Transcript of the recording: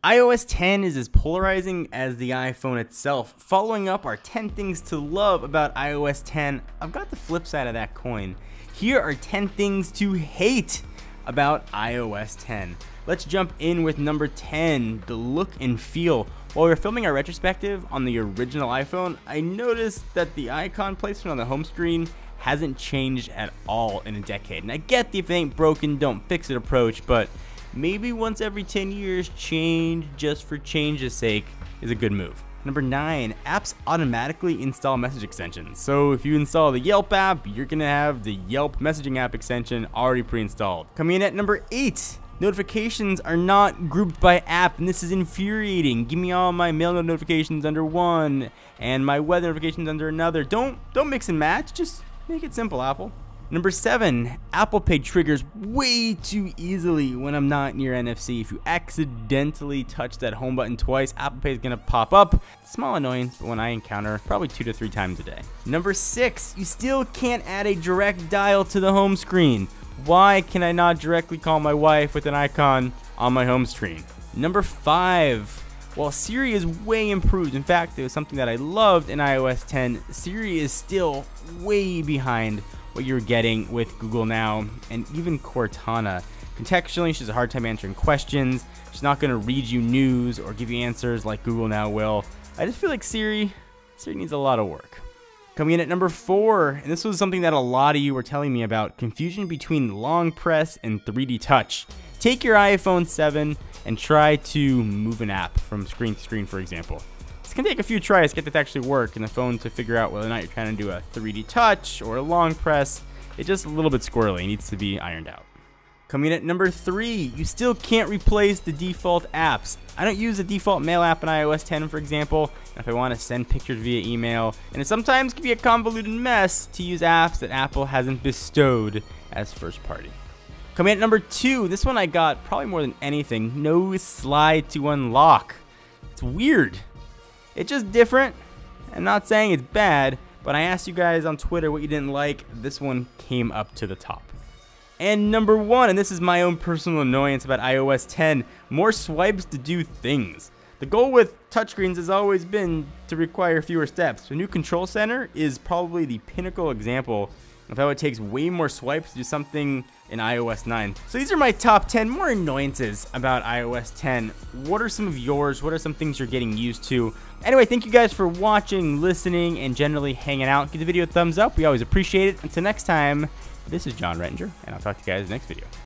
iOS 10 is as polarizing as the iPhone itself. Following up our 10 things to love about iOS 10, I've got the flip side of that coin. Here are 10 things to hate about iOS 10. Let's jump in with number 10, the look and feel. While we were filming our retrospective on the original iPhone, I noticed that the icon placement on the home screen hasn't changed at all in a decade. And I get the if it ain't broken, don't fix it approach, but maybe once every 10 years, change just for change's sake is a good move. Number 9, apps automatically install message extensions. So if you install the Yelp app, you're gonna have the Yelp messaging app extension already pre-installed. Coming in at number 8, notifications are not grouped by app, and this is infuriating. Give me all my mail notifications under one and my weather notifications under another. Don't mix and match, just make it simple, Apple. Number 7, Apple Pay triggers way too easily when I'm not near NFC. If you accidentally touch that home button twice, Apple Pay is gonna pop up. Small annoyance, but one I encounter probably 2 to 3 times a day. Number 6, you still can't add a direct dial to the home screen. Why can I not directly call my wife with an icon on my home screen? Number 5, while Siri is way improved, in fact, it was something that I loved in iOS 10, Siri is still way behind what you're getting with Google Now and even Cortana. Contextually, she's a hard time answering questions. She's not going to read you news or give you answers like Google Now will. I just feel like Siri needs a lot of work. Coming in at number 4, and this was something that a lot of you were telling me about, confusion between long press and 3D touch. Take your iPhone 7 and try to move an app from screen to screen, for example. It's going to take a few tries to get that to actually work in the phone to figure out whether or not you're trying to do a 3D touch or a long press. It's just a little bit squirrely. It needs to be ironed out. Coming in at number 3, you still can't replace the default apps. I don't use the default mail app in iOS 10, for example, if I want to send pictures via email, and it sometimes can be a convoluted mess to use apps that Apple hasn't bestowed as first party. Coming in at number 2, this one I got probably more than anything, no slide to unlock. It's weird. It's just different. I'm not saying it's bad, but I asked you guys on Twitter what you didn't like. This one came up to the top. And number 1, and this is my own personal annoyance about iOS 10, more swipes to do things. The goal with touchscreens has always been to require fewer steps. The new control center is probably the pinnacle example of how it takes way more swipes to do something in iOS 9. So these are my top 10 more annoyances about iOS 10. What are some of yours? What are some things you're getting used to? Anyway, thank you guys for watching, listening, and generally hanging out. Give the video a thumbs up. We always appreciate it. Until next time, this is John Rettinger, and I'll talk to you guys in the next video.